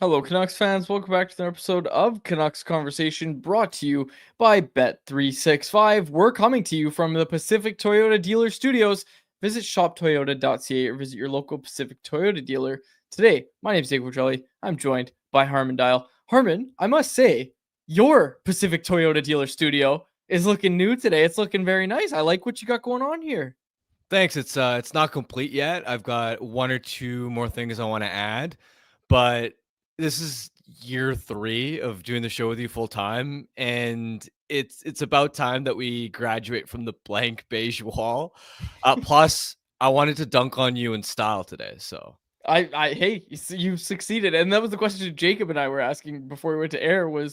Hello, Canucks fans. Welcome back to another episode of Canucks Conversation brought to you by Bet365. We're coming to you from the Pacific Toyota Dealer Studios. Visit shoptoyota.ca or visit your local Pacific Toyota dealer today. My name is Dave Quadrelli. I'm joined by Harmon Dial. Harmon, I must say, your Pacific Toyota Dealer Studio is looking new today. It's looking very nice. I like what you got going on here. Thanks. It's not complete yet. I've got one or two more things I want to add, but this is year 3 of doing the show with you full time, and it's about time that we graduate from the blank beige wall. Plus, I wanted to dunk on you in style today, so Hey, you succeeded, and that was the question Jacob and I were asking before we went to air. What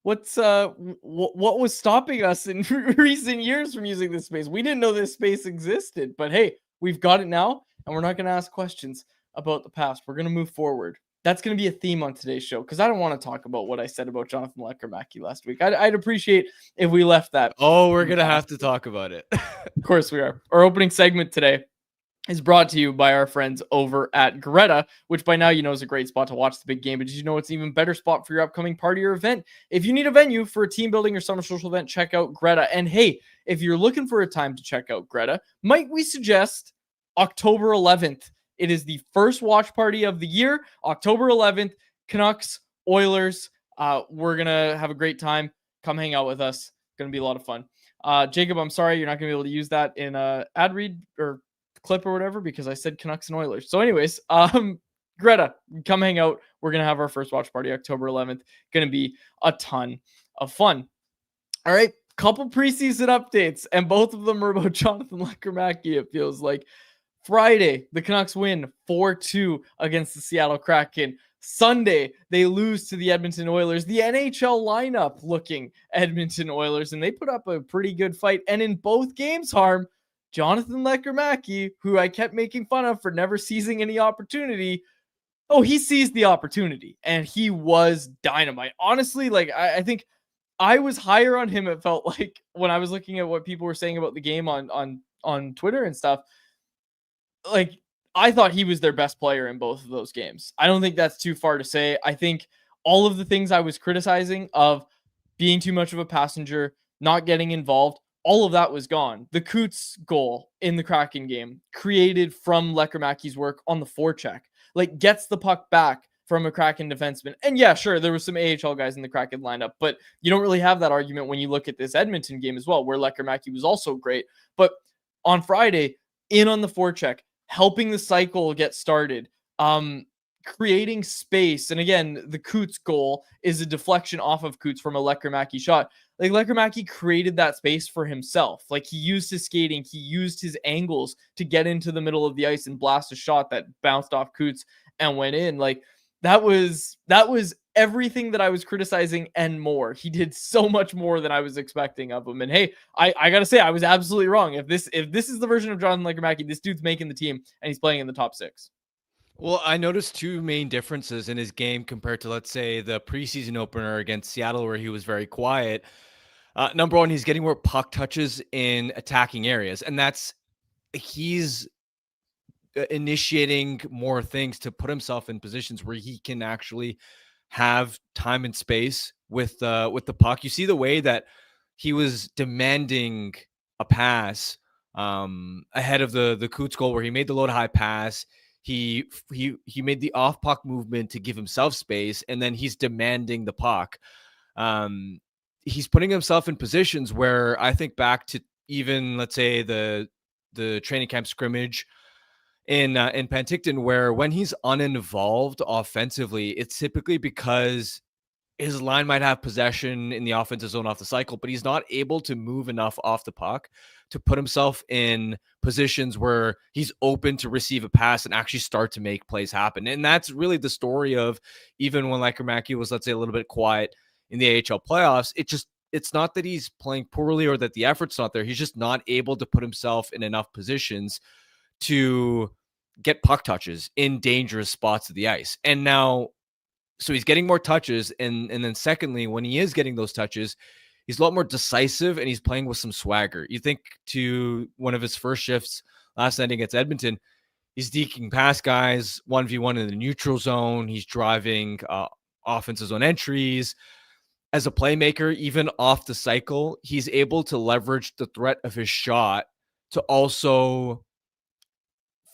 was stopping us in recent years from using this space? We didn't know this space existed, but hey, we've got it now, and we're not going to ask questions about the past. We're going to move forward. That's going to be a theme on today's show because I don't want to talk about what I said about Jonathan Lekkerimäki last week. I'd appreciate if we left that. we're gonna have to talk about it. Of course, we are. Our opening segment today is brought to you by our friends over at Greta, which by now you know is a great spot to watch the big game. But did you know it's an even better spot for your upcoming party or event? If you need a venue for a team building or summer social event, check out Greta. And hey, if you're looking for a time to check out Greta, might we suggest October 11th? It is the first watch party of the year, October 11th, Canucks, Oilers. We're going to have a great time. Come hang out with us. Going to be a lot of fun. Jacob, I'm sorry you're not going to be able to use that in ad read or clip or whatever because I said Canucks and Oilers. So, anyways, Greta, come hang out. We're gonna have our first watch party October 11th. Gonna be a ton of fun. All right, couple preseason updates, and both of them are about Jonathan Lekkerimäki. It feels like Friday the Canucks win 4-2 against the Seattle Kraken. Sunday, they lose to the Edmonton Oilers, the NHL lineup looking Edmonton Oilers, and they put up a pretty good fight. And in both games, Harm, Jonathan Lekkerimäki, who I kept making fun of for never seizing any opportunity, he seized the opportunity and he was dynamite. Honestly, like I think I was higher on him. It felt like when I was looking at what people were saying about the game on Twitter and stuff. Like I thought he was their best player in both of those games. I don't think that's too far to say. I think all of the things I was criticizing of being too much of a passenger, not getting involved, all of that was gone. The Coots goal in the Kraken game created from Lekkerimäki's work on the forecheck, like gets the puck back from a Kraken defenseman. And yeah, sure, there was some AHL guys in the Kraken lineup, but you don't really have that argument when you look at this Edmonton game as well, where Lekkerimäki was also great. But on Friday, in on the forecheck, helping the cycle get started, creating space. And again, the Coots goal is a deflection off of Coots from a Lekkerimäki shot. Like Lekkerimäki created that space for himself. Like he used his skating, he used his angles to get into the middle of the ice and blast a shot that bounced off Coots and went in. Like that was everything that I was criticizing and more. He did so much more than I was expecting of him. And hey, I gotta say, I was absolutely wrong. If this is the version of Jonathan Lekkerimäki, this dude's making the team and he's playing in the top 6. Well, I noticed two main differences in his game compared to, let's say, the preseason opener against Seattle, where he was very quiet. Number one, he's getting more puck touches in attacking areas, and he's initiating more things to put himself in positions where he can actually have time and space with the puck. You see the way that he was demanding a pass ahead of the Coots goal, where he made the low to high pass. He made the off puck movement to give himself space, and then he's demanding the puck. He's putting himself in positions where I think back to even, let's say, the training camp scrimmage in Penticton, where when he's uninvolved offensively, it's typically because his line might have possession in the offensive zone off the cycle, but he's not able to move enough off the puck to put himself in positions where he's open to receive a pass and actually start to make plays happen. And that's really the story of, even when Lekkerimäki was, let's say, a little bit quiet in the AHL playoffs, it's not that he's playing poorly or that the effort's not there. He's just not able to put himself in enough positions to get puck touches in dangerous spots of the ice. And now, so he's getting more touches. And then secondly, when he is getting those touches, he's a lot more decisive and he's playing with some swagger. You think to one of his first shifts last night against Edmonton, He's deking past guys 1v1 in the neutral zone. He's driving offensive zone entries. As a playmaker, even off the cycle, he's able to leverage the threat of his shot to also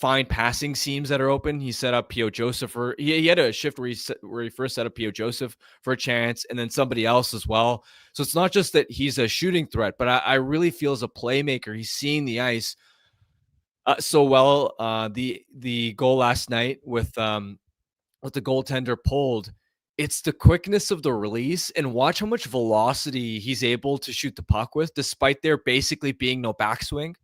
find passing seams that are open. He set up P.O. Joseph for he had a shift where he first set up P.O. Joseph for a chance, and then somebody else as well. So it's not just that he's a shooting threat, but I really feel as a playmaker, he's seeing the ice so well. The goal last night with the goaltender pulled, it's the quickness of the release, and watch how much velocity he's able to shoot the puck with, despite there basically being no backswing,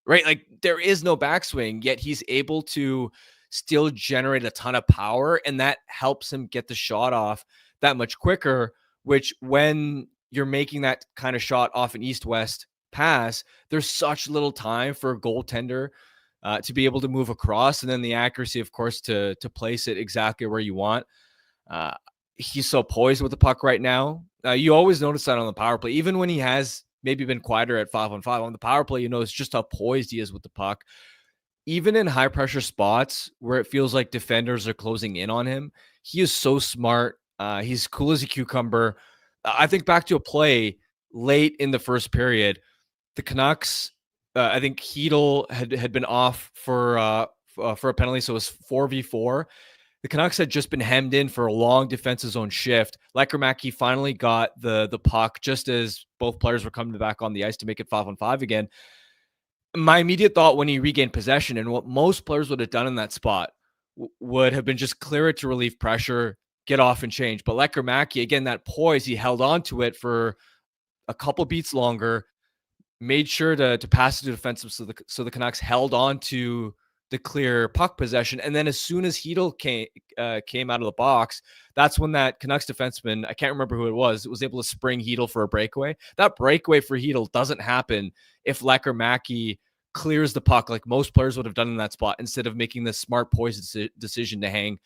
right? Like there is no backswing, yet he's able to still generate a ton of power, and that helps him get the shot off that much quicker, which when you're making that kind of shot off an east-west pass, there's such little time for a goaltender to be able to move across, and then the accuracy, of course, to place it exactly where you want. He's so poised with the puck right now. You always notice that on the power play, even when he has maybe been quieter at 5-on-5 on the power play. You know, it's just how poised he is with the puck. Even in high pressure spots where it feels like defenders are closing in on him, he is so smart. He's cool as a cucumber. I think back to a play late in the first period. The Canucks, I think Hedl had been off for a penalty, so it was 4v4. The Canucks had just been hemmed in for a long defensive zone shift. Lekkerimäki finally got the puck just as both players were coming back on the ice to make it 5-on-5 again. My immediate thought when he regained possession, and what most players would have done in that spot, would have been just clear it to relieve pressure, get off and change. But Lekkerimäki, again, that poise, he held on to it for a couple beats longer, made sure to pass it to defensive, so the Canucks held on to the clear puck possession. And then as soon as Hedl came out of the box, that's when that Canucks defenseman, I can't remember who it was able to spring Hedl for a breakaway. That breakaway for Hedl doesn't happen if Lekkerimäki clears the puck like most players would have done in that spot, instead of making this smart poised decision to hang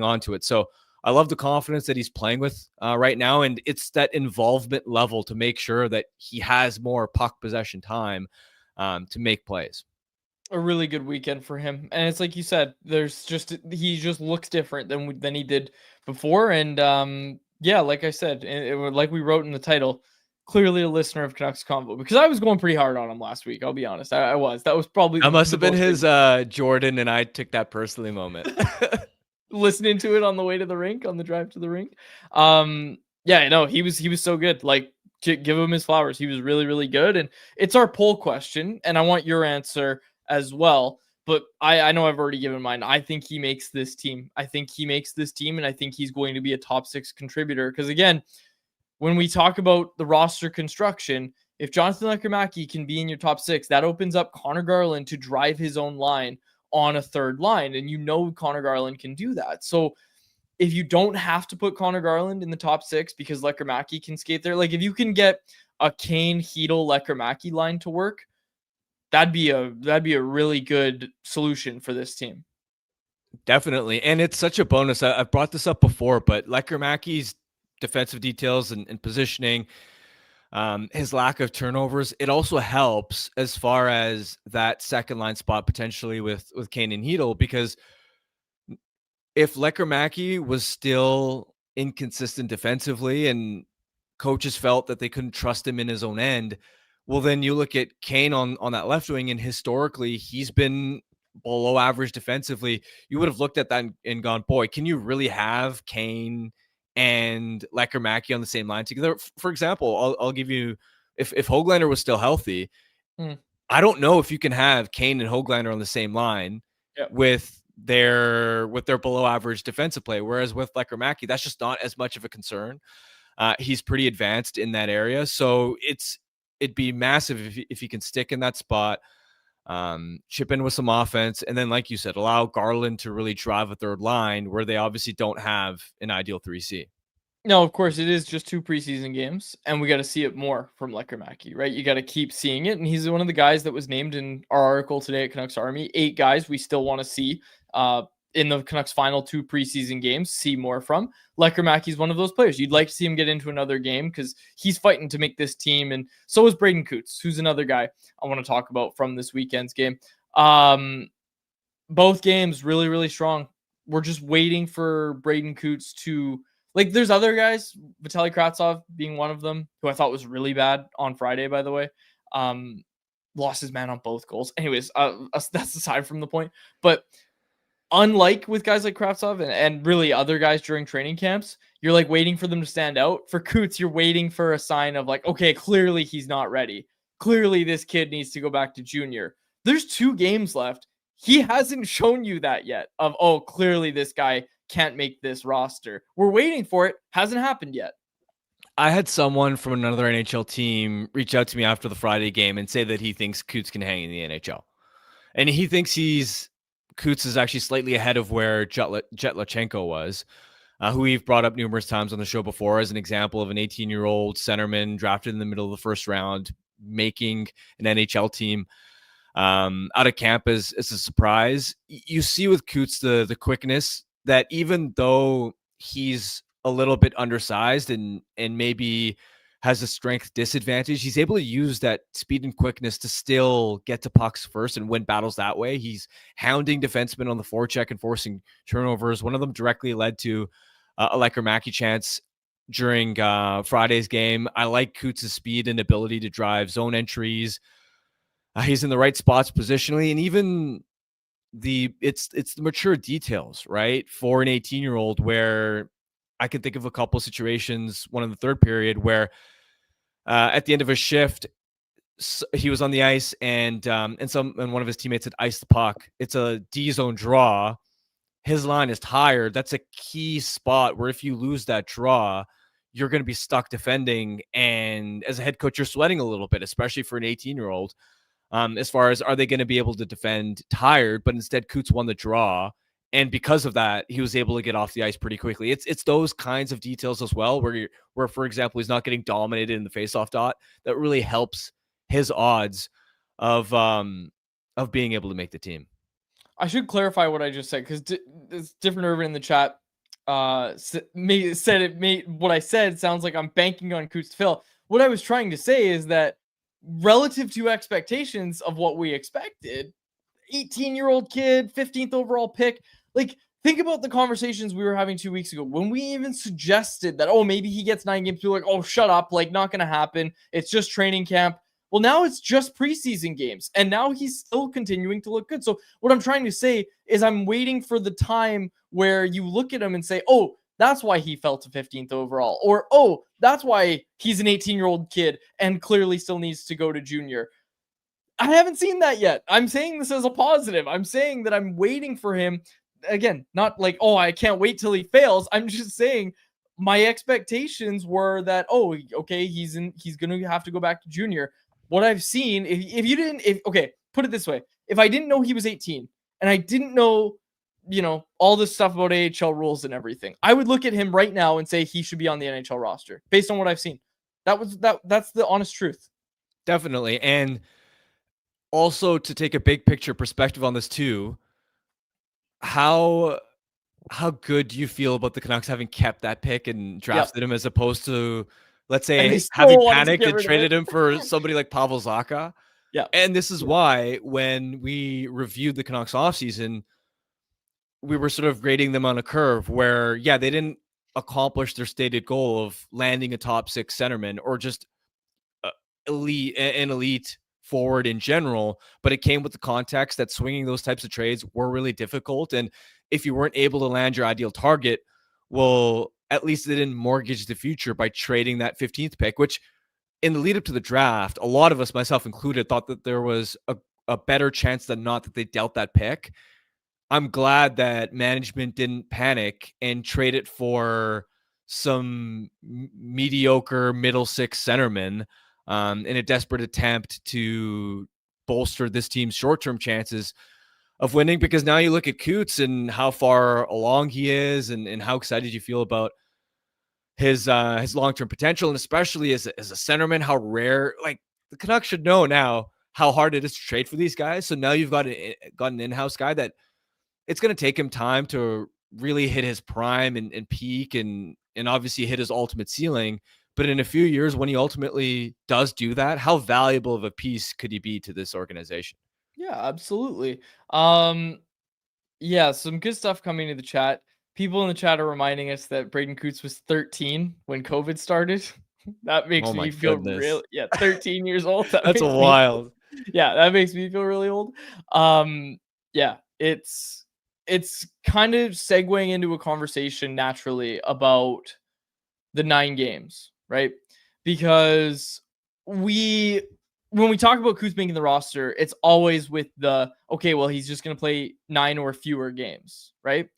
on to it. So I love the confidence that he's playing with right now, and it's that involvement level to make sure that he has more puck possession time to make plays. A really good weekend for him, and it's like you said, he just looks different than he did before, and yeah, like I said, like we wrote in the title, clearly a listener of Canucks Convo, because I was going pretty hard on him last week. I'll be honest, I was. That was probably that must have been his Jordan and I took that personally moment. Listening to it on the way to the rink, on the drive to the rink. Yeah, no, he was so good. Like, give him his flowers. He was really, really good. And it's our poll question, and I want your answer as well. But I know I've already given mine. I think he makes this team. And I think he's going to be a top 6 contributor. Because again, when we talk about the roster construction, if Jonathan Lekkerimäki can be in your top 6, that opens up Connor Garland to drive his own line on a third line. And you know Connor Garland can do that. So if you don't have to put Connor Garland in the top 6 because Lekkerimäki can skate there, like if you can get a Kane, Hedl, Lekkerimäki line to work, that'd be a really good solution for this team. Definitely. And it's such a bonus. I've brought this up before, but Lekkerimäki's defensive details and positioning, his lack of turnovers, it also helps as far as that second line spot potentially with Kane and Hedl, because if Lekkerimäki was still inconsistent defensively and coaches felt that they couldn't trust him in his own end, well, then you look at Kane on that left wing, and historically he's been below average defensively. You would have looked at that and gone, boy, can you really have Kane and Lekkerimäki on the same line together? For example, I'll give you, if Höglander was still healthy, I don't know if you can have Kane and Höglander on the same line with their below average defensive play. Whereas with Lekkerimäki, that's just not as much of a concern. He's pretty advanced in that area. So it'd be massive if he can stick in that spot, chip in with some offense, and then, like you said, allow Garland to really drive a third line where they obviously don't have an ideal 3C. No, of course, it is just 2 preseason games, and we got to see it more from Lekkerimäki, right? You got to keep seeing it, and he's one of the guys that was named in our article today at Canucks Army. 8 guys we still want to see in the Canucks' final 2 preseason games, see more from. Lekkerimäki's one of those players. You'd like to see him get into another game because he's fighting to make this team, and so is Braden Coots, who's another guy I want to talk about from this weekend's game. Both games really, really strong. We're just waiting for Braden Coots to there's other guys, Vitaly Kravtsov being one of them, who I thought was really bad on Friday, by the way. Lost his man on both goals. Anyways, that's aside from the point. But unlike with guys like Kravtsov and really other guys during training camps, you're waiting for them to stand out. For Coots, you're waiting for a sign of okay, clearly he's not ready. Clearly this kid needs to go back to junior. There's 2 games left. He hasn't shown you that yet of, oh, clearly this guy can't make this roster. We're waiting for it. Hasn't happened yet. I had someone from another NHL team reach out to me after the Friday game and say that he thinks Coots can hang in the NHL. And he thinks Coots is actually slightly ahead of where Jetlachenko was, who we've brought up numerous times on the show before as an example of an 18-year-old centerman drafted in the middle of the first round, making an NHL team out of camp as a surprise. You see with Coots the quickness that even though he's a little bit undersized and maybe has a strength disadvantage, he's able to use that speed and quickness to still get to pucks first and win battles that way. He's hounding defensemen on the forecheck and forcing turnovers. One of them directly led to a Lekkerimäki chance during Friday's game. I like Coots' speed and ability to drive zone entries. He's in the right spots positionally, and even it's the mature details, right? For an 18-year-old, where I could think of a couple of situations, one in the third period, where at the end of a shift, he was on the ice and one of his teammates had iced the puck. It's a D zone draw. His line is tired. That's a key spot where if you lose that draw, you're going to be stuck defending. And as a head coach, you're sweating a little bit, especially for an 18-year-old. As far as are they going to be able to defend tired, but instead Coots won the draw. And because of that, he was able to get off the ice pretty quickly. It's those kinds of details as well, where for example, he's not getting dominated in the faceoff dot. That really helps his odds of being able to make the team. I should clarify what I just said because it's different. Urban in the chat said what I said sounds like I'm banking on Coots to fill. What I was trying to say is that relative to expectations of what we expected, 18-year-old kid, 15th overall pick. Think about the conversations we were having 2 weeks ago when we even suggested that, oh, maybe he gets 9 games. People were like, oh, shut up. Not going to happen. It's just training camp. Well, now it's just preseason games, and now he's still continuing to look good. So what I'm trying to say is I'm waiting for the time where you look at him and say, oh, that's why he fell to 15th overall. Or, oh, that's why he's an 18-year-old kid and clearly still needs to go to junior. I haven't seen that yet. I'm saying this as a positive. I'm saying that I'm waiting for him. Again, not like, oh, I can't wait till he fails. I'm just saying my expectations were that, oh, okay, he's going to have to go back to junior. What I've seen, okay, put it this way. If I didn't know he was 18 and I didn't know, all this stuff about AHL rules and everything, I would look at him right now and say he should be on the NHL roster based on what I've seen. That's the honest truth. Definitely. And also to take a big picture perspective on this too, how good do you feel about the Canucks having kept that pick and drafted him as opposed to, let's say, having panicked and traded him for somebody like Pavel Zacha? Yeah. And this is why when we reviewed the Canucks offseason, we were sort of grading them on a curve where, yeah, they didn't accomplish their stated goal of landing a top 6 centerman or just an elite forward in general, but it came with the context that swinging those types of trades were really difficult. And if you weren't able to land your ideal target, well, at least they didn't mortgage the future by trading that 15th pick, which in the lead up to the draft, a lot of us, myself included, thought that there was a better chance than not that they dealt that pick. I'm glad that management didn't panic and trade it for some mediocre middle 6 centerman in a desperate attempt to bolster this team's short-term chances of winning, because now you look at Coots and how far along he is and how excited you feel about his long-term potential, and especially as a centerman, how rare, the Canucks should know now how hard it is to trade for these guys. So now you've got an in-house guy that it's going to take him time to really hit his prime and peak and obviously hit his ultimate ceiling. But in a few years, when he ultimately does do that, how valuable of a piece could he be to this organization? Yeah, absolutely. Yeah, some good stuff coming to the chat. People in the chat are reminding us that Braden Coots was 13 when COVID started. That makes Oh my me feel real. goodness. Yeah, 13 years old. That That's makes me. wild. Yeah, that makes me feel really old. Yeah, it's kind of segueing into a conversation naturally about the 9 games, right? Because we when we talk about Coots making the roster, it's always with the okay, well, he's just going to play 9 or fewer games, right?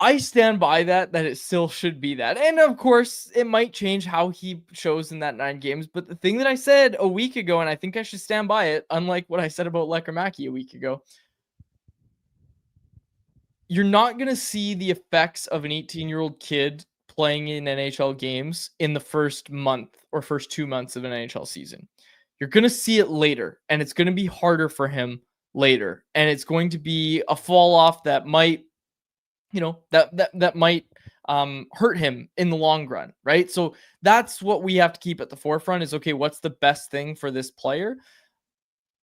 I stand by that it still should be that. And of course, it might change how he shows in that 9 games, but the thing that I said a week ago, and I think I should stand by it, unlike what I said about Lekkerimäki a week ago, you're not going to see the effects of an 18-year-old kid playing in NHL games in the first month or first 2 months of an NHL season. You're going to see it later, and it's going to be harder for him later, and it's going to be a fall off that might, that might hurt him in the long run, right? So that's what we have to keep at the forefront is, okay, what's the best thing for this player?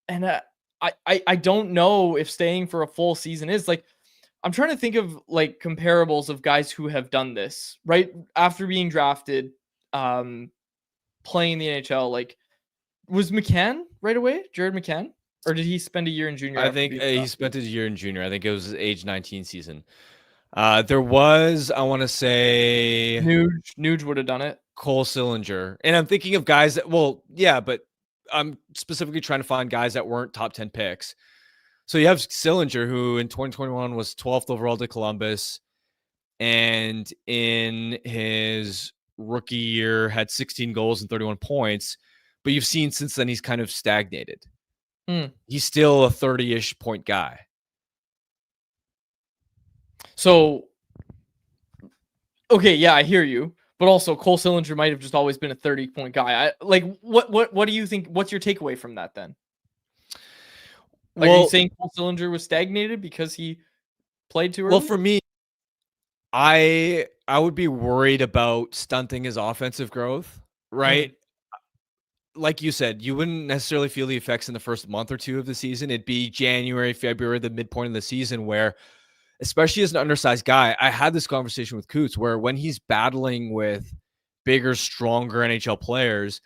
And I don't know if staying for a full season is like, I'm trying to think of like comparables of guys who have done this right after being drafted, playing the NHL. Like, was McCann right away, Jared McCann, or did he spend a year in junior I after think being he drafted? spent his year in junior. I think it was his age 19 season. There was, I want to say, Nuge would have done it. Cole Sillinger. And I'm thinking of guys that, well, yeah, but I'm specifically trying to find guys that weren't top 10 picks. So you have Sillinger, who in 2021 was 12th overall to Columbus, and in his rookie year had 16 goals and 31 points. But you've seen since then he's kind of stagnated. He's still a 30-ish point guy. So, okay, yeah, I hear you. But also, Cole Sillinger might have just always been a 30-point guy. What do you think? What's your takeaway from that then? Like, are you saying Cole Sillinger was stagnated because he played too early? Well, for me, I would be worried about stunting his offensive growth, right? Like you said, you wouldn't necessarily feel the effects in the first month or two of the season. It'd be January, February, the midpoint of the season where, especially as an undersized guy, I had this conversation with Coots where when he's battling with bigger, stronger NHL players,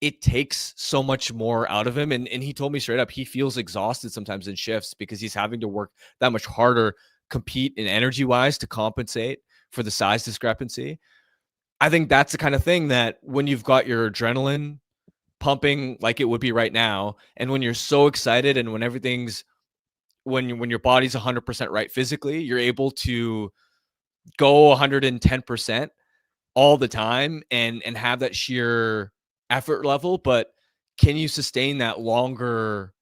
it takes so much more out of him. And he told me straight up, he feels exhausted sometimes in shifts because he's having to work that much harder, compete in energy wise to compensate for the size discrepancy. I think that's the kind of thing that when you've got your adrenaline pumping like it would be right now, and when you're so excited and when everything's when your body's 100% right physically, you're able to go 110% all the time and have that sheer effort level. But can you sustain that longer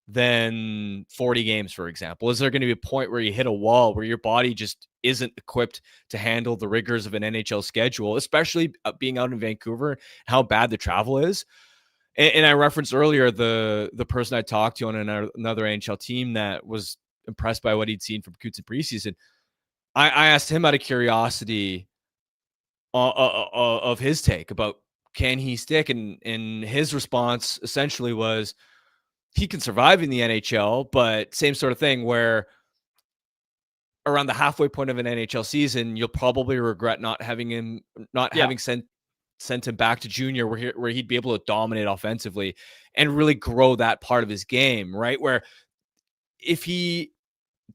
than 40 games, for example? Is there going to be a point where you hit a wall where your body just isn't equipped to handle the rigors of an NHL schedule, especially being out in Vancouver, how bad the travel is? And I referenced earlier the person I talked to on another NHL team that was impressed by what he'd seen from Coots in preseason. I asked him out of curiosity of his take about can he stick, and his response essentially was he can survive in the NHL, but same sort of thing where around the halfway point of an NHL season, you'll probably regret not having sent him back to junior where he'd be able to dominate offensively and really grow that part of his game, right? Where if he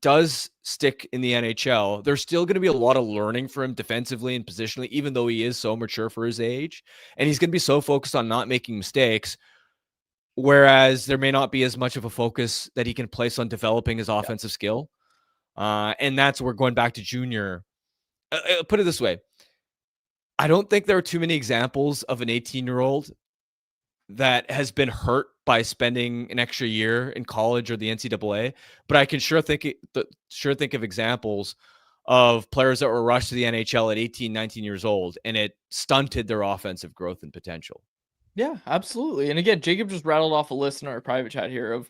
does stick in the NHL, there's still going to be a lot of learning for him defensively and positionally, even though he is so mature for his age. And he's going to be so focused on not making mistakes, whereas there may not be as much of a focus that he can place on developing his offensive skill. And that's where going back to junior, put it this way. I don't think there are too many examples of an 18-year-old that has been hurt by spending an extra year in college or the NCAA, but I can sure think of examples of players that were rushed to the NHL at 18, 19 years old, and it stunted their offensive growth and potential. Yeah, absolutely. And again, Jacob just rattled off a list in our private chat here of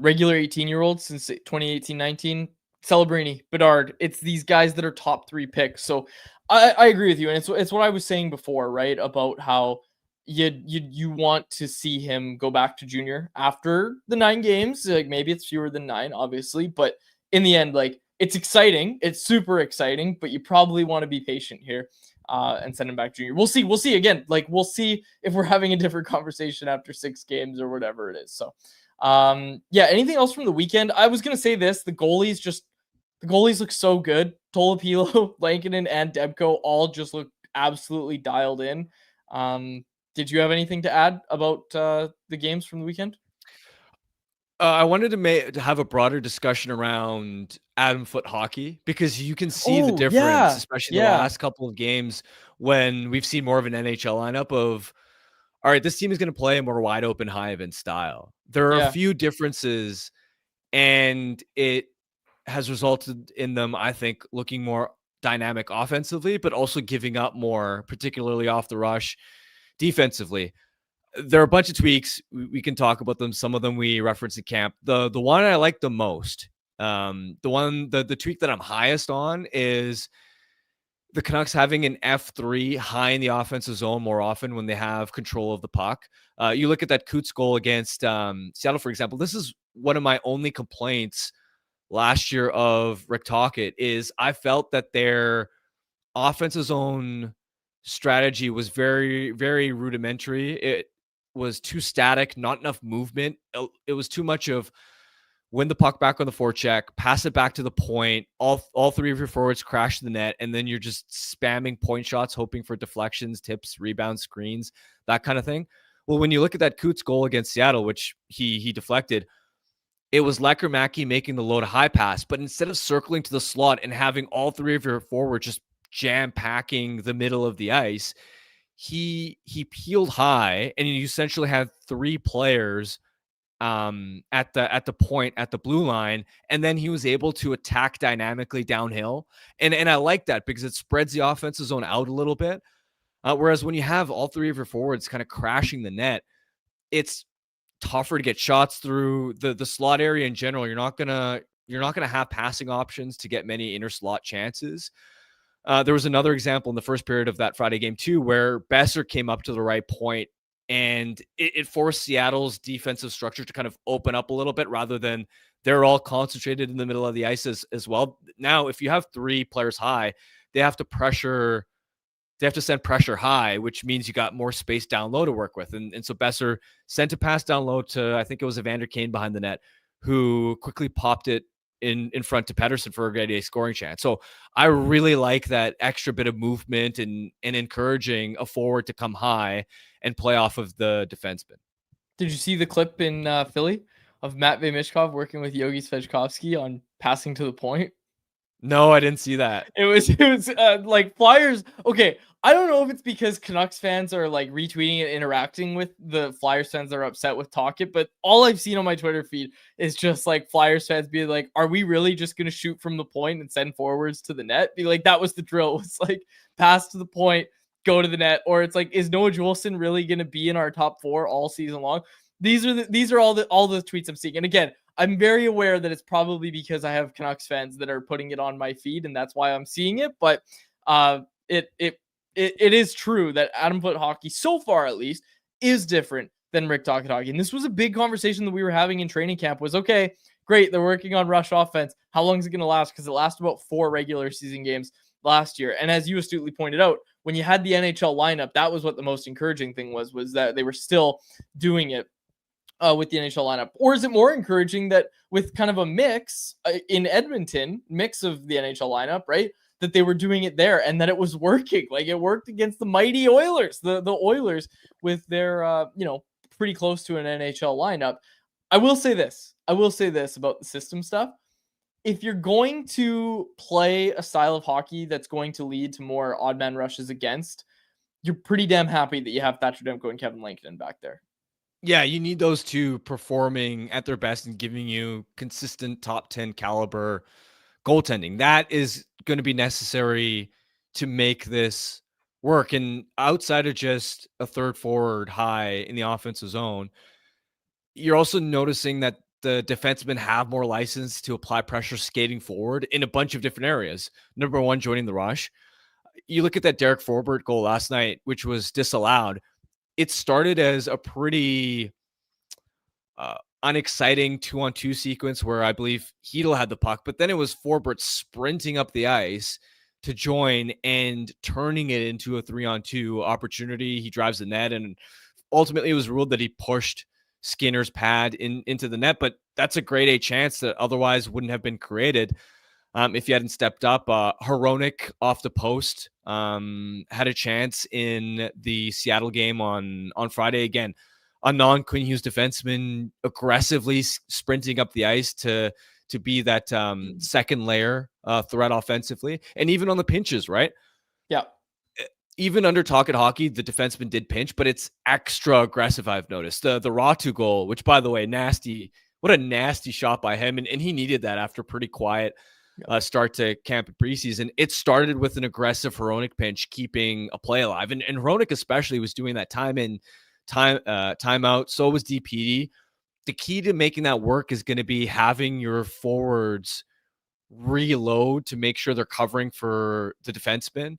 regular 18-year-olds since 2018-19. Celebrini, Bedard. It's these guys that are top 3 picks. So I agree with you. And it's what I was saying before, right? About how you want to see him go back to junior after the 9 games. Like maybe it's fewer than 9, obviously, but in the end, like it's exciting. It's super exciting, but you probably want to be patient here and send him back junior. We'll see. We'll see again. Like we'll see if we're having a different conversation after 6 games or whatever it is. So, yeah. Anything else from the weekend? I was gonna say this: the goalies look so good. Tolopilo, Lankinen, and Debko all just look absolutely dialed in. Did you have anything to add about the games from the weekend? I wanted to have a broader discussion around Adam Foot hockey because you can see the Oh, difference, yeah. especially the Yeah. last couple of games when we've seen more of an NHL lineup of, all right, this team is going to play a more wide open, high event style. There are a Yeah. few differences, and it has resulted in them, I think, looking more dynamic offensively, but also giving up more, particularly off the rush defensively. There are a bunch of tweaks. We can talk about them. Some of them we reference in camp. The one I like the most, the tweak that I'm highest on is the Canucks having an F3 high in the offensive zone more often when they have control of the puck. You look at that Coots goal against Seattle, for example. This is one of my only complaints last year of Rick Tocchet is I felt that their offensive zone strategy was very, very rudimentary. It was too static, not enough movement. It was too much of win the puck back on the forecheck, pass it back to the point. All three of your forwards crash the net, and then you're just spamming point shots, hoping for deflections, tips, rebounds, screens, that kind of thing. Well, when you look at that Coots goal against Seattle, which he deflected, it was Lekkerimäki making the low to high pass, but instead of circling to the slot and having all three of your forwards just jam packing the middle of the ice, he peeled high, and you essentially had 3 players at the point at the blue line, and then he was able to attack dynamically downhill, and I like that because it spreads the offensive zone out a little bit. Whereas when you have all 3 of your forwards kind of crashing the net, it's tougher to get shots through the slot area in general. You're not gonna have passing options to get many inner slot chances. There was another example in the first period of that Friday game too, where Besser came up to the right point, and it forced Seattle's defensive structure to kind of open up a little bit rather than they're all concentrated in the middle of the ice as well. Now, if you have 3 players high, they have to pressure. They have to send pressure high, which means you got more space down low to work with. And so Besser sent a pass down low to, I think it was Evander Kane behind the net, who quickly popped it in front to Pettersson for a scoring chance. So I really like that extra bit of movement and encouraging a forward to come high and play off of the defenseman. Did you see the clip in Philly of Matvey Mishkov working with Yogi Svechkovsky on passing to the point? No, I didn't see that. It was like Flyers. Okay, I don't know if it's because Canucks fans are like retweeting and interacting with the Flyers fans that are upset with Tocchet, but all I've seen on my Twitter feed is just like Flyers fans being like, "Are we really just gonna shoot from the point and send forwards to the net?" Be like, that was the drill. It's like pass to the point, go to the net, or it's like, is Noah Juleson really gonna be in our top 4 all season long? These are all the tweets I'm seeing, and again, I'm very aware that it's probably because I have Canucks fans that are putting it on my feed, and that's why I'm seeing it. But it is true that Adam Foote hockey, so far at least, is different than Rick Tocchet hockey. And this was a big conversation that we were having in training camp. Was okay, great, they're working on rush offense. How long is it going to last? Because it lasted about 4 regular season games last year. And as you astutely pointed out, when you had the NHL lineup, that was what the most encouraging thing was that they were still doing it with the NHL lineup? Or is it more encouraging that with kind of a mix in Edmonton, mix of the NHL lineup, right? That they were doing it there and that it was working. Like it worked against the mighty Oilers, the Oilers with their, pretty close to an NHL lineup. I will say this about the system stuff. If you're going to play a style of hockey that's going to lead to more odd man rushes against, you're pretty damn happy that you have Thatcher Demko and Kevin Lankinen back there. Yeah, you need those two performing at their best and giving you consistent top 10 caliber goaltending. That is going to be necessary to make this work. And outside of just a third forward high in the offensive zone, you're also noticing that the defensemen have more license to apply pressure skating forward in a bunch of different areas. Number one, joining the rush. You look at that Derek Forbort goal last night, which was disallowed. it started as a pretty unexciting 2-on-2 sequence where I believe Hedl had the puck, but then it was Forbort sprinting up the ice to join and turning it into a 3-on-2 opportunity. He drives the net, and ultimately it was ruled that he pushed Skinner's pad into the net, but that's a grade A chance that otherwise wouldn't have been created if he hadn't stepped up. Hronek off the post had a chance in the Seattle game on Friday. Again, a non-Quinn Hughes defenseman aggressively sprinting up the ice to be that second layer threat offensively, and even on the pinches, right? Yeah. Even under Talked Hockey, the defenseman did pinch, but it's extra aggressive, I've noticed. The Ratu goal, which, by the way, nasty. What a nasty shot by him, and he needed that after a pretty quiet start to camp and preseason. It started with an aggressive Hronek pinch, keeping a play alive, and Hronek especially was doing that time in, time out. So was DPD. The key to making that work is going to be having your forwards reload to make sure they're covering for the defenseman.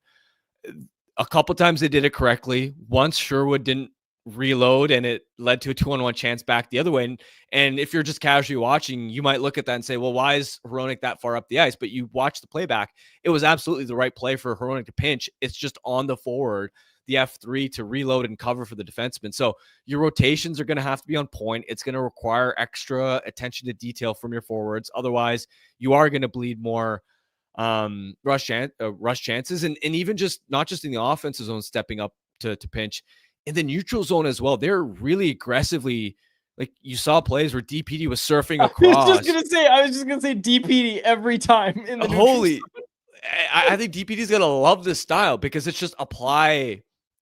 A couple times they did it correctly. Once Sherwood didn't reload, and it led to a 2-on-1 chance back the other way. And if you're just casually watching, you might look at that and say, well, why is Hronek that far up the ice? But you watch the playback. It was absolutely the right play for Hronek to pinch. It's just on the forward, the F3, to reload and cover for the defenseman. So your rotations are going to have to be on point. It's going to require extra attention to detail from your forwards. Otherwise, you are going to bleed more rush chances, and even just not just in the offensive zone stepping up to pinch, in the neutral zone as well. They're really aggressively, like, you saw plays where DPD was surfing across. I was just gonna say DPD every time in the holy. I think DPD's gonna love this style because it's just apply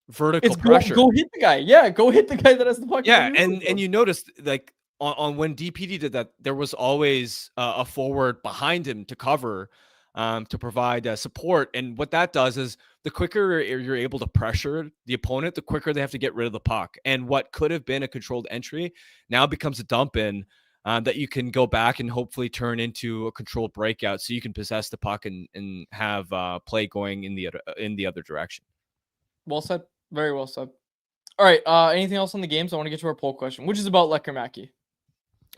vertical pressure. Go hit the guy. Yeah, go hit the guy that has the puck. Yeah, and you noticed, like, on when DPD did that, there was always a forward behind him to cover, to provide support. And what that does is, the quicker you're able to pressure the opponent, the quicker they have to get rid of the puck. And what could have been a controlled entry now becomes a dump in that you can go back and hopefully turn into a controlled breakout, so you can possess the puck and have play going in the other direction. Well said. Very well said. All right. Anything else on the games? I want to get to our poll question, which is about Lekkerimäki.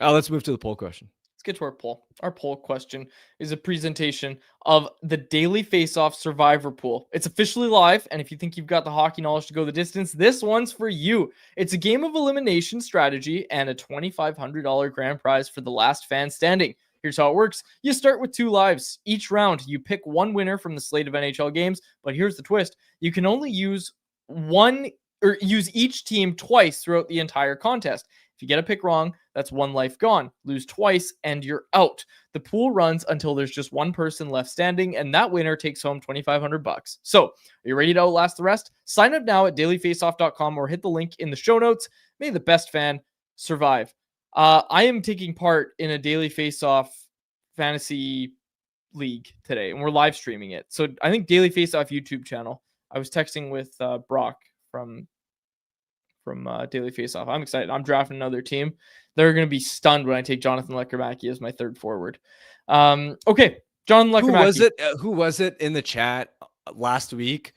Let's move to the poll question. Let's get to our poll. Our poll question is a presentation of the Daily Faceoff Survivor Pool. It's officially live, and if you think you've got the hockey knowledge to go the distance, this one's for you. It's a game of elimination strategy and a $2,500 grand prize for the last fan standing. Here's how it works. You start with 2 lives. Each round, you pick one winner from the slate of NHL games, but here's the twist. You can only use each team twice throughout the entire contest. If you get a pick wrong, that's 1 life gone. Lose twice, and you're out. The pool runs until there's just 1 person left standing, and that winner takes home $2,500. So, are you ready to outlast the rest? Sign up now at dailyfaceoff.com or hit the link in the show notes. May the best fan survive. I am taking part in a Daily Faceoff fantasy league today, and we're live streaming it. So, I think Daily Faceoff YouTube channel. I was texting with Brock from Daily Faceoff. I'm excited. I'm drafting another team. They're going to be stunned when I take Jonathan Lekkerimäki as my 3rd forward. Okay, John Lekkerimäki. Who was it in the chat last week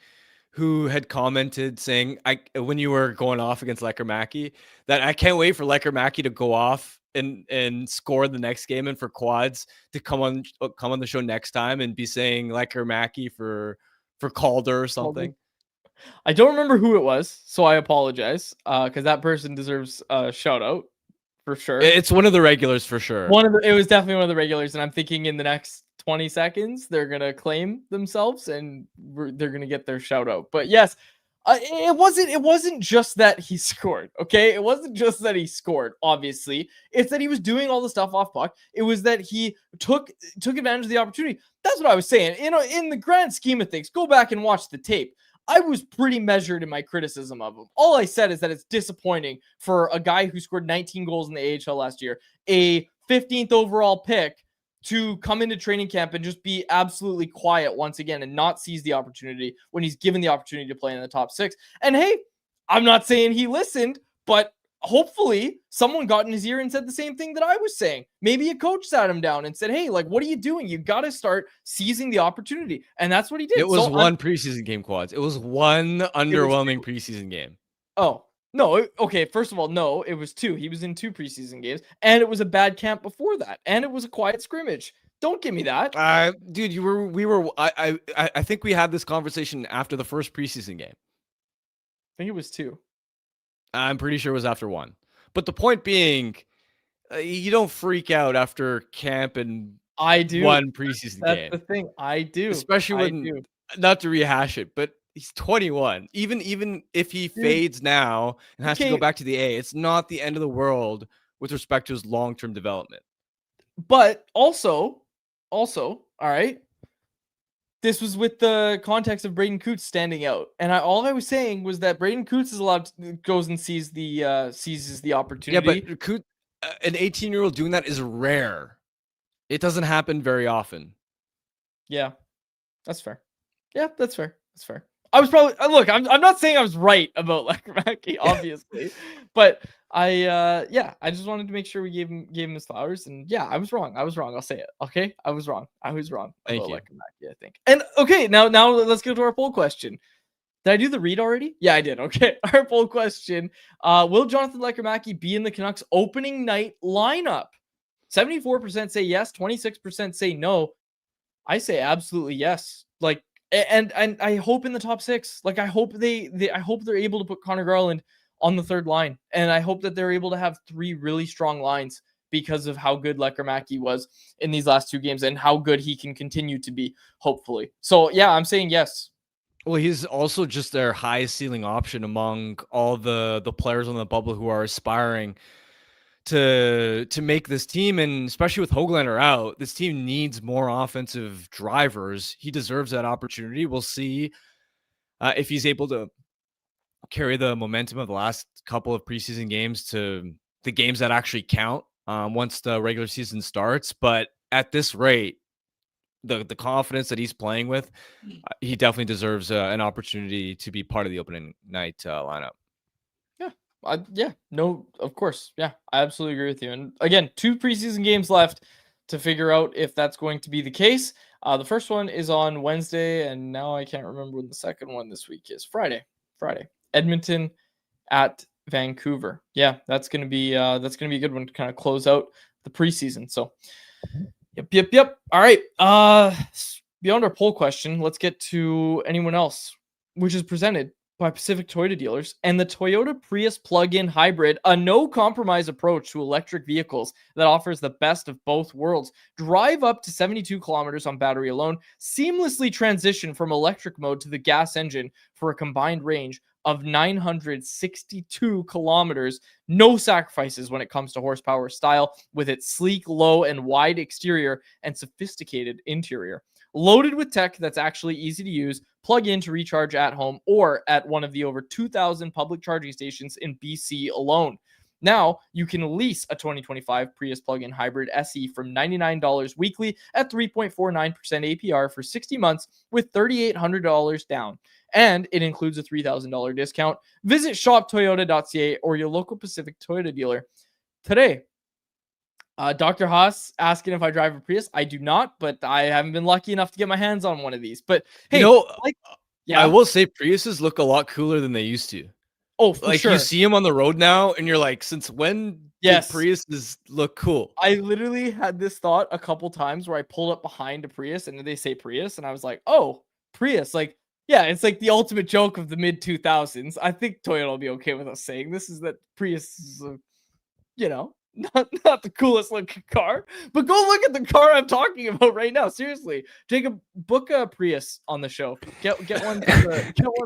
who had commented saying, when you were going off against Lekkerimäki, that I can't wait for Lekkerimäki to go off and score the next game, and for Quads to come on the show next time and be saying Lekkerimäki for Calder or something. I don't remember who it was, so I apologize, because that person deserves a shout out for sure. It's one of the regulars for sure. It was definitely one of the regulars, and I'm thinking in the next 20 seconds they're gonna claim themselves and they're gonna get their shout out. But yes, it wasn't just that he scored. Okay, it wasn't just that he scored. Obviously, it's that he was doing all the stuff off puck. It was that he took advantage of the opportunity. That's what I was saying. In the grand scheme of things, go back and watch the tape. I was pretty measured in my criticism of him. All I said is that it's disappointing for a guy who scored 19 goals in the AHL last year, a 15th overall pick, to come into training camp and just be absolutely quiet once again and not seize the opportunity when he's given the opportunity to play in the top 6. And hey, I'm not saying he listened, but hopefully someone got in his ear and said the same thing that I was saying. Maybe a coach sat him down and said, hey, like, what are you doing? You got to start seizing the opportunity. And that's what he did. It was one preseason game, Quads. It was one underwhelming preseason game. Oh, No, okay, first of all, no, it was 2. He was in 2 preseason games, and it was a bad camp before that, and it was a quiet scrimmage. Don't give me that. Dude, I think we had this conversation after the first preseason game. I think it was 2. I'm pretty sure it was after 1. But the point being, you don't freak out after camp and I do. 1 preseason That's game. the thing. I do. Especially when, not to rehash it, but he's 21. Even if he fades now and has to go back to the A, it's not the end of the world with respect to his long-term development. But also, all right, this was with the context of Braden Coots standing out, and all I was saying was that Braden Coots is allowed to goes and seizes the opportunity. Yeah, but Coots, an 18-year-old doing that is rare. It doesn't happen very often. Yeah, that's fair. Yeah, that's fair. That's fair. I was probably look. I'm not saying I was right about Lekkerimäki, obviously, but I just wanted to make sure we gave him his flowers. And yeah, I was wrong. I'll say it. Okay, I was wrong about Lekkerimäki, I think. And okay, now let's go to our poll question. Did I do the read already? Yeah, I did. Okay, our poll question: will Jonathan Lekkerimäki be in the Canucks opening night lineup? 74% say yes. 26% say no. I say absolutely yes. Like, and I hope in the top 6. Like, I hope I hope they're able to put Connor Garland on the third line, and I hope that they're able to have 3 really strong lines because of how good Lekkerimäki was in these last 2 games and how good he can continue to be, hopefully. So yeah, I'm saying yes. Well, he's also just their highest ceiling option among all the players on the bubble who are aspiring to make this team, and especially with Höglander out, this team needs more offensive drivers. He deserves that opportunity. We'll see if he's able to carry the momentum of the last couple of preseason games to the games that actually count once the regular season starts. But at this rate, the confidence that he's playing with, he definitely deserves an opportunity to be part of the opening night lineup. Yeah, no, of course. Yeah, I absolutely agree with you. And again, 2 preseason games left to figure out if that's going to be the case. The first one is on Wednesday, and now I can't remember when the second one this week is. Friday. Edmonton at Vancouver. Yeah, that's gonna be a good one to kind of close out the preseason. So, yep. All right. Beyond our poll question, let's get to anyone else, which is presented by Pacific Toyota dealers and the Toyota Prius plug-in hybrid, a no-compromise approach to electric vehicles that offers the best of both worlds. Drive up to 72 kilometers on battery alone, seamlessly transition from electric mode to the gas engine for a combined range of 962 kilometers. No sacrifices when it comes to horsepower or style with its sleek, low, and wide exterior and sophisticated interior. Loaded with tech that's actually easy to use, plug in to recharge at home or at one of the over 2,000 public charging stations in BC alone. Now, you can lease a 2025 Prius plug-in hybrid SE from $99 weekly at 3.49% APR for 60 months with $3,800 down. And it includes a $3,000 discount. Visit shoptoyota.ca or your local Pacific Toyota dealer today. Dr. Haas asking if I drive a Prius. I do not, but I haven't been lucky enough to get my hands on one of these. But hey, I will say Priuses look a lot cooler than they used to. Oh, for sure. You see them on the road now, and you're like, since when did Priuses look cool? I literally had this thought a couple times where I pulled up behind a Prius, and they say Prius, and I was like, oh, Prius. Like, yeah, it's like the ultimate joke of the mid-2000s. I think Toyota will be okay with us saying this, is that Prius is, not the coolest looking car, but go look at the car I'm talking about right now. Seriously, Jacob, book a Prius on the show. Get one.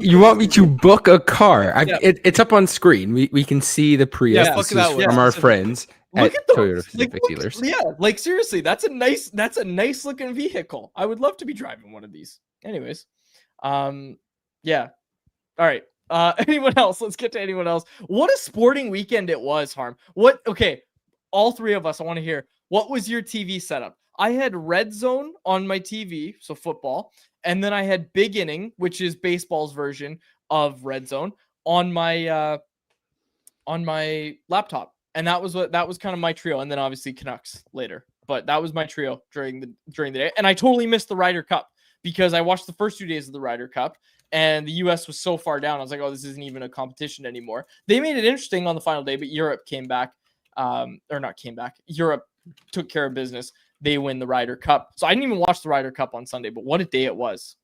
You want me to book a car? It's up on screen. We can see the Prius from our friends at Toyota Pacific dealers. Yeah, like seriously, that's a nice looking vehicle. I would love to be driving one of these. Anyways, yeah. All right. Anyone else? Let's get to anyone else. What a sporting weekend it was, Harm. Okay. All 3 of us, I want to hear, what was your TV setup? I had Red Zone on my TV, so football, and then I had Big Inning, which is baseball's version of Red Zone, on my laptop, and that was kind of my trio, and then obviously Canucks later. But that was my trio during the day, and I totally missed the Ryder Cup because I watched the first 2 days of the Ryder Cup, and the US was so far down. I was like, oh, this isn't even a competition anymore. They made it interesting on the final day, but Europe came back, or not came back. Europe took care of business. They win the Ryder Cup. So I didn't even watch the Ryder Cup on Sunday, but what a day it was.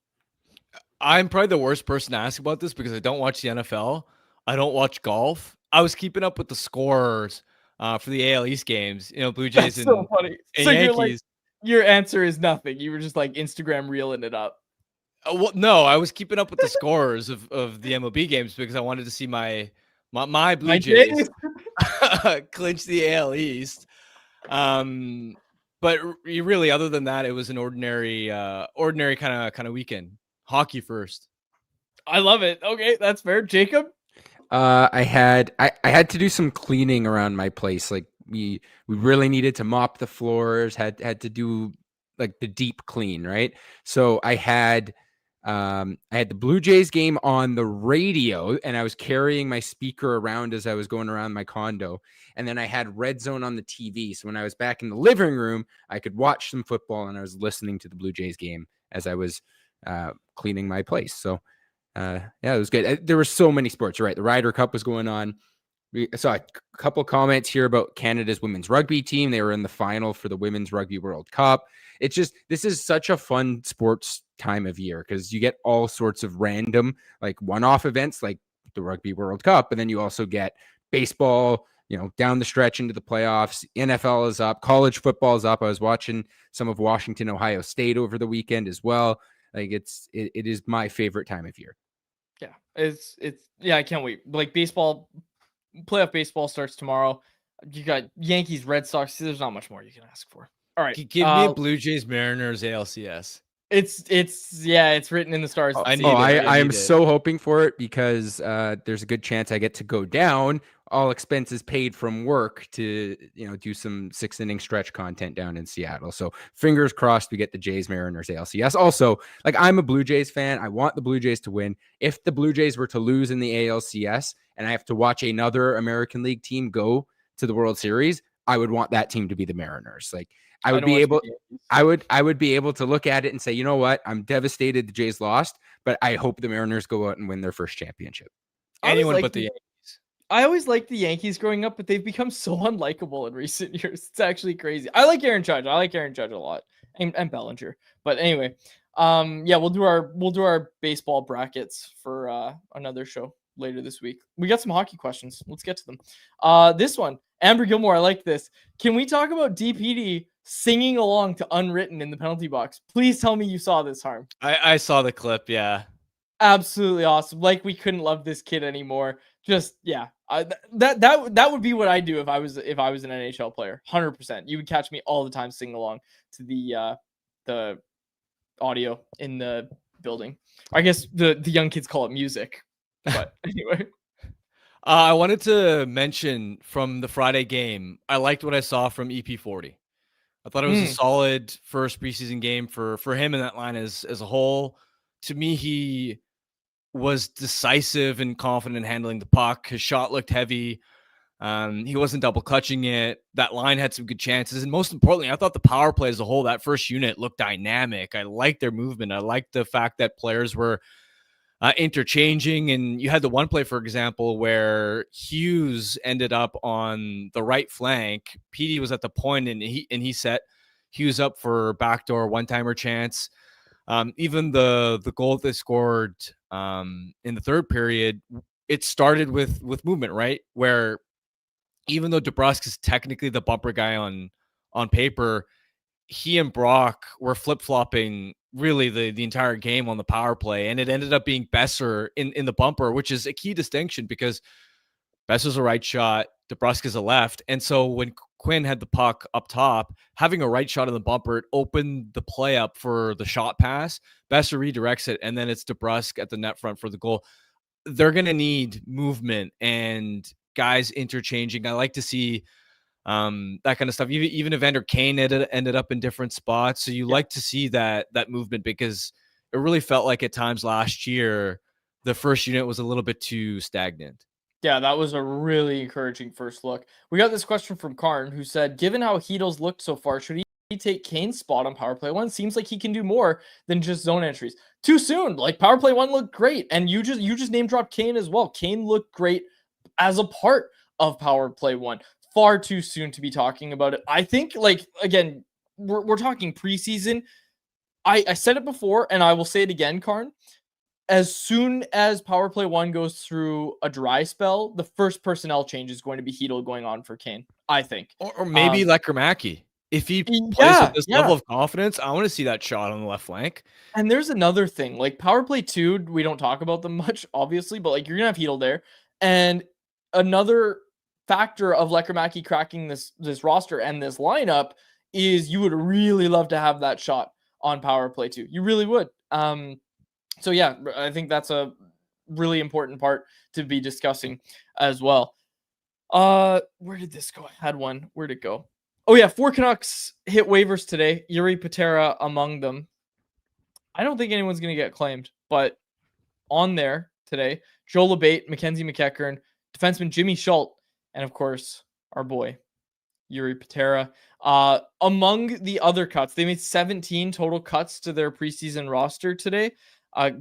I'm probably the worst person to ask about this because I don't watch the NFL. I don't watch golf. I was keeping up with the scores for the AL East games, Blue Jays That's so funny. and So Yankees. Your answer is nothing. You were just like Instagram reeling it up. Well, no, I was keeping up with the scores of the MLB games because I wanted to see my Blue Jays clinch the AL East. But really, other than that, it was an ordinary kind of weekend. Hockey first. I love it. Okay, that's fair. Jacob? I had to do some cleaning around my place. Like we really needed to mop the floors, had to do like the deep clean, right? So I had the Blue Jays game on the radio, and I was carrying my speaker around as I was going around my condo. And then I had Red Zone on the TV. So when I was back in the living room, I could watch some football, and I was listening to the Blue Jays game as I was cleaning my place. So yeah, it was good. There were so many sports, right? The Ryder Cup was going on. We saw a couple comments here about Canada's women's rugby team. They were in the final for the Women's Rugby World Cup. It's just, this is such a fun sports time of year because you get all sorts of random, like one-off events like the Rugby World Cup. And then you also get baseball, down the stretch into the playoffs. NFL is up. College football is up. I was watching some of Washington, Ohio State over the weekend as well. Like it is my favorite time of year. Yeah, yeah, I can't wait. Like playoff baseball starts tomorrow. You got Yankees, Red Sox. There's not much more you can ask for. All right, give me a Blue Jays Mariners ALCS. It's written in the stars. I am so hoping for it because there's a good chance I get to go down, all expenses paid from work, to do some 6-inning stretch content down in Seattle. So fingers crossed we get the Jays Mariners ALCS. Also, like, I'm a Blue Jays fan. I want the Blue Jays to win. If the Blue Jays were to lose in the ALCS and I have to watch another American League team go to the World Series, I would want that team to be the Mariners. Like, I would be able to look at it and say, you know what? I'm devastated the Jays lost, but I hope the Mariners go out and win their first championship. Anyone but the Yankees. I always liked the Yankees growing up, but they've become so unlikable in recent years. It's actually crazy. I like Aaron Judge. I like Aaron Judge a lot, and Bellinger. But anyway, yeah, we'll do our baseball brackets for another show later this week. We got some hockey questions. Let's get to them. This one, Amber Gilmore. I like this. Can we talk about DPD singing along to Unwritten in the penalty box? Please tell me you saw this, Harm. I saw the clip. Yeah, absolutely awesome. Like, we couldn't love this kid anymore. Just, yeah, that would be what I do if I was an NHL player. 100%. You would catch me all the time singing along to the audio in the building. I guess the young kids call it music, but anyway. I wanted to mention from the Friday game, I liked what I saw from EP40. I thought it was a solid first preseason game for him in that line as a whole. To me, he was decisive and confident in handling the puck. His shot looked heavy. He wasn't double clutching it. That line had some good chances. And most importantly, I thought the power play as a whole, that first unit, looked dynamic. I liked their movement. I liked the fact that players were interchanging. And you had the one play, for example, where Hughes ended up on the right flank. PD was at the point, and he set Hughes up for backdoor one-timer chance. Even the goal that they scored in the third period, it started with movement, right? Where even though DeBrusk is technically the bumper guy on paper, he and Brock were flip-flopping really the entire game on the power play, and it ended up being Besser in the bumper, which is a key distinction because Besser's a right shot, DeBrusk is a left, and so when Quinn had the puck up top, having a right shot in the bumper, it opened the play up for the shot pass. Besser redirects it, and then it's DeBrusk at the net front for the goal. They're going to need movement and guys interchanging. I like to see that kind of stuff. Even Evander Kane ended up in different spots. So you like to see that movement, because it really felt like at times last year, the first unit was a little bit too stagnant. Yeah, that was a really encouraging first look. We got this question from Karn, who said, given how Heedles looked so far, should he take Kane's spot on power play 1. Seems like he can do more than just zone entries. Too soon. Like power play 1 looked great, and you just name dropped Kane as well. Kane looked great as a part of power play 1. Far too soon to be talking about it. I think, like, again, we're talking preseason. I said it before, and I will say it again, Karn. As soon as power play 1 goes through a dry spell, the first personnel change is going to be Hedl going on for Kane, I think. Or maybe Lekkerimäki. If he plays with this level of confidence, I want to see that shot on the left flank. And there's another thing, like power play 2, we don't talk about them much, obviously, but like you're gonna have Hedl there. And another factor of Lekkerimäki cracking this roster and this lineup is you would really love to have that shot on power play 2. You really would. So yeah, I think that's a really important part to be discussing as well. Where did this go? I had one. Where'd it go? Oh yeah, 4 Canucks hit waivers today. Jiri Patera among them. I don't think anyone's going to get claimed, but on there today, Joel Labate, Mackenzie McEachern, defenseman Jimmy Schultz, and of course, our boy, Jiri Patera. Among the other cuts, they made 17 total cuts to their preseason roster today.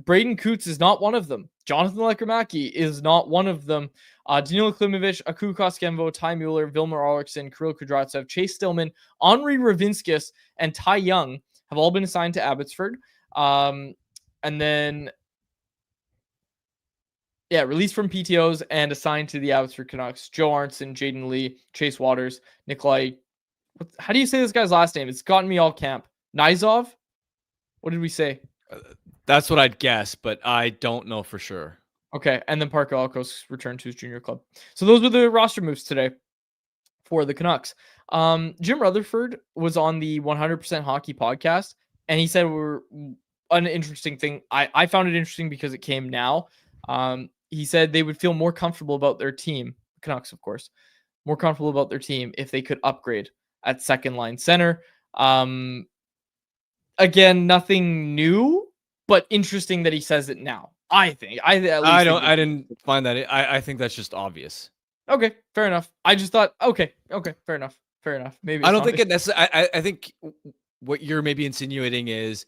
Braden Coots is not one of them. Jonathan Lekkerimäki is not one of them. Danilo Klimovich, Aku Koskemvo, Ty Mueller, Vilmar Alriksson, Kirill Kudryavtsev, Chase Stillman, Henri Ravinskis, and Ty Young have all been assigned to Abbotsford. And then, released from PTOs and assigned to the Abbotsford Canucks. Joe Arnson, Jaden Lee, Chase Waters, Nikolai. How do you say this guy's last name? It's gotten me all camp. Nizov? What did we say? That's what I'd guess, but I don't know for sure. Okay, and then Parker Alkos returned to his junior club. So those were the roster moves today for the Canucks. Jim Rutherford was on the 100% Hockey podcast, and he said an interesting thing. I found it interesting because it came now. He said they would feel more comfortable about their team, Canucks, of course, more comfortable about their team if they could upgrade at second line center. Again, nothing new, but interesting that he says it now. I think. I didn't find that. I think that's just obvious. Okay, fair enough. I just thought, okay, fair enough. Maybe I don't think it necessarily. I think what you're maybe insinuating is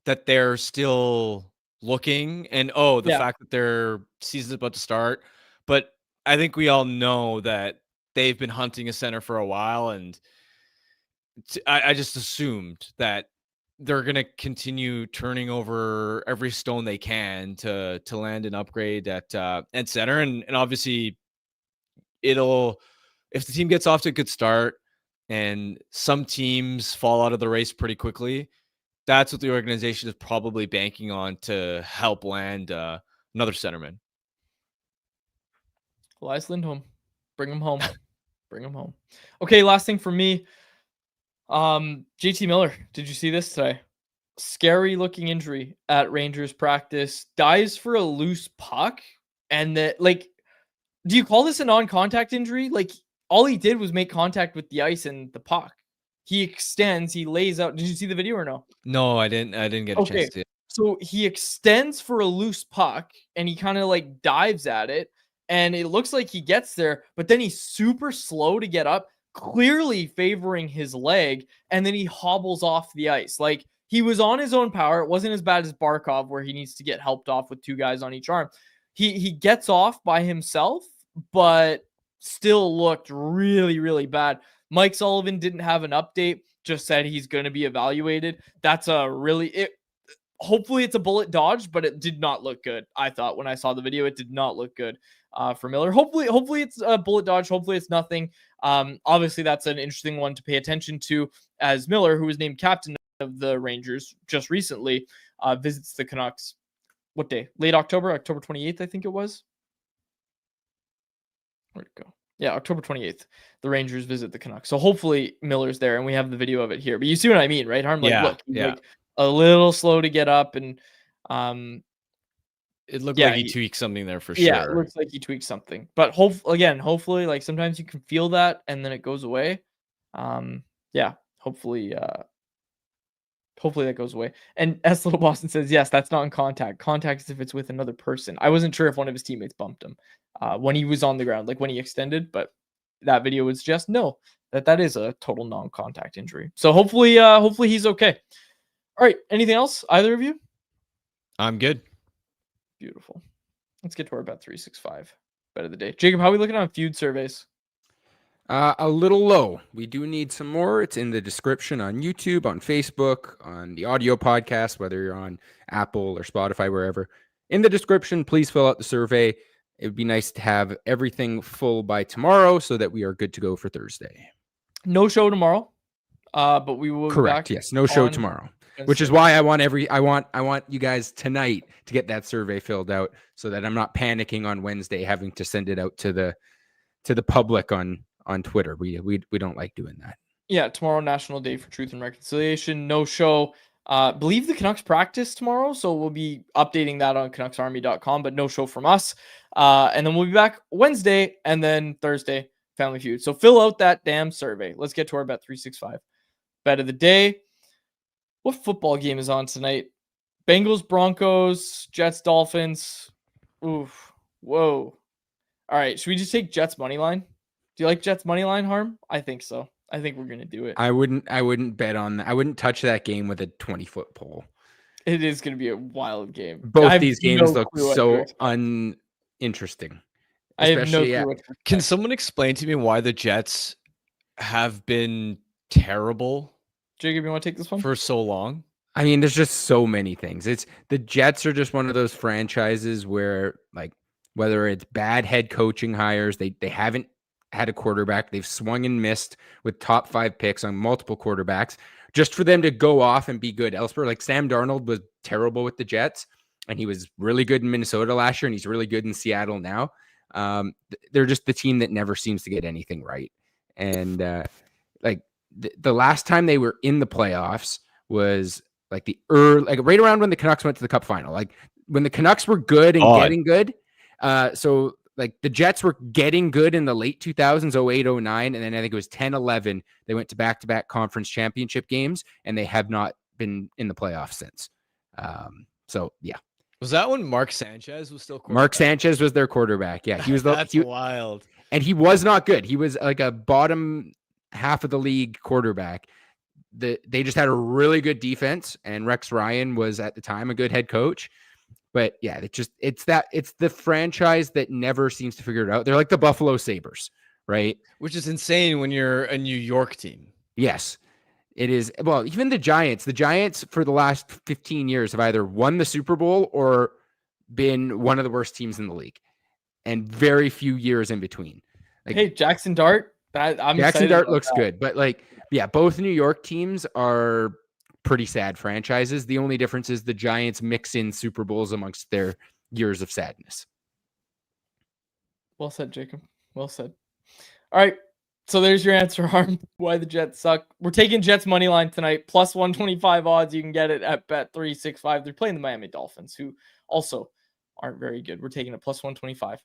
that they're still looking, and the fact that their season's about to start. But I think we all know that they've been hunting a center for a while, and I just assumed that they're going to continue turning over every stone they can to land an upgrade at center. And obviously if the team gets off to a good start and some teams fall out of the race pretty quickly, that's what the organization is probably banking on to help land another centerman. Elias Lindholm, bring him home. Okay, last thing for me. JT Miller, did you see this today? Scary looking injury at Rangers practice. Dives for a loose puck. And do you call this a non-contact injury? Like, all he did was make contact with the ice and the puck. He extends, he lays out. Did you see the video or no? No, I didn't get a chance to see it. So he extends for a loose puck and he kind of dives at it. And it looks like he gets there, but then he's super slow to get up, clearly favoring his leg, and then he hobbles off the ice. Like, he was on his own power. It wasn't as bad as Barkov, where he needs to get helped off with 2 guys on each arm. He gets off by himself, but still looked really, really bad. Mike Sullivan didn't have an update, just said he's going to be evaluated. That's hopefully it's a bullet dodge, but it did not look good. I thought when I saw the video, it did not look good for Miller. Hopefully it's a bullet dodge. Hopefully it's nothing. Obviously that's an interesting one to pay attention to, as Miller, who was named captain of the Rangers just recently, visits the Canucks. What day? Late October 28th, I think it was. Where'd it go? Yeah, October 28th. The Rangers visit the Canucks. So hopefully Miller's there, and we have the video of it here. But you see what I mean, right, Harm? Look, he's a little slow to get up, and it looked like he tweaked something there for sure. Yeah, it looks like he tweaked something. But hopefully, sometimes you can feel that, and then it goes away. Hopefully that goes away. And S. Little Boston says, yes, that's not in contact. Contact is if it's with another person. I wasn't sure if one of his teammates bumped him when he was on the ground, when he extended, but that video was just no. That is a total non-contact injury. So hopefully he's okay. All right. Anything else? Either of you? I'm good. Beautiful. Let's get to our Bet365 bet of the day. Jacob, how are we looking on feud surveys? A little low. We do need some more. It's in the description on YouTube, on Facebook, on the audio podcast, whether you're on Apple or Spotify, wherever. In the description, please fill out the survey. It would be nice to have everything full by tomorrow so that we are good to go for Thursday. No show tomorrow, but we will be back. Yes, no show tomorrow. Which is why I want you guys tonight to get that survey filled out so that I'm not panicking on Wednesday having to send it out to the public on Twitter. We don't like doing that. Yeah, tomorrow, National Day for Truth and Reconciliation. No show. Believe the Canucks practice tomorrow, so we'll be updating that on CanucksArmy.com, but no show from us. And then we'll be back Wednesday and then Thursday, Family Feud. So fill out that damn survey. Let's get to our Bet365 bet of the day. What football game is on tonight? Bengals, Broncos, Jets, Dolphins. Oof. Whoa. All right. Should we just take Jets money line? Do you like Jets money line, Harm? I think so. I think we're gonna do it. I wouldn't bet on that. I wouldn't touch that game with a 20-foot pole. It is gonna be a wild game. Both these games look so uninteresting. I have no clue. Can someone explain to me why the Jets have been terrible? Jacob, you want to take this one? For so long? I mean, there's just so many things. The Jets are just one of those franchises where, like, whether it's bad head coaching hires, they haven't had a quarterback. They've swung and missed with top 5 picks on multiple quarterbacks just for them to go off and be good elsewhere. Like Sam Darnold was terrible with the Jets, and he was really good in Minnesota last year, and he's really good in Seattle now. They're just the team that never seems to get anything right. And the last time they were in the playoffs was like right around when the Canucks went to the Cup final. Like when the Canucks were good and getting good. So like the Jets were getting good in the late 2000s, 08, 09, and then I think it was 10, 11. They went to back-to-back conference championship games, and they have not been in the playoffs since. So yeah. Was that when Mark Sanchez was still quarterback? Mark Sanchez was their quarterback. Yeah, he was. That's wild. And he was not good. He was like a bottom half of the league quarterback. They just had a really good defense, and Rex Ryan was at the time a good head coach. But yeah, it's the franchise that never seems to figure it out. They're like the Buffalo Sabres, right? Which is insane when you're a New York team. Yes, it is. Well, even the Giants for the last 15 years have either won the Super Bowl or been one of the worst teams in the league, and very few years in between. Like, hey, Jackson Dart. Jackson Dart looks good, but like, yeah, both New York teams are pretty sad franchises. The only difference is the Giants mix in Super Bowls amongst their years of sadness. Well said, Jacob. Well said. All right. So there's your answer, Harm, why the Jets suck. We're taking Jets money line tonight, plus 125 odds. You can get it at Bet365. They're playing the Miami Dolphins, who also aren't very good. We're taking it plus 125.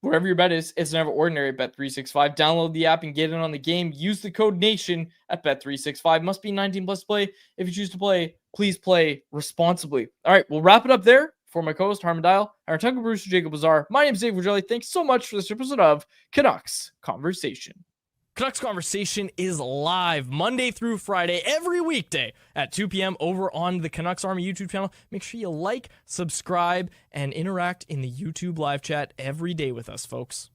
Wherever your bet is, it's never ordinary at Bet365. Download the app and get in on the game. Use the code NATION at Bet365. Must be 19 plus play. If you choose to play, please play responsibly. All right, we'll wrap it up there. For my co-host, Harman Dial, our technical producer, Jacob Lazar, my name is Dave Vergelli. Thanks so much for this episode of Canucks Conversation. Canucks Conversation is live Monday through Friday, every weekday at 2 p.m. over on the Canucks Army YouTube channel. Make sure you like, subscribe, and interact in the YouTube live chat every day with us, folks.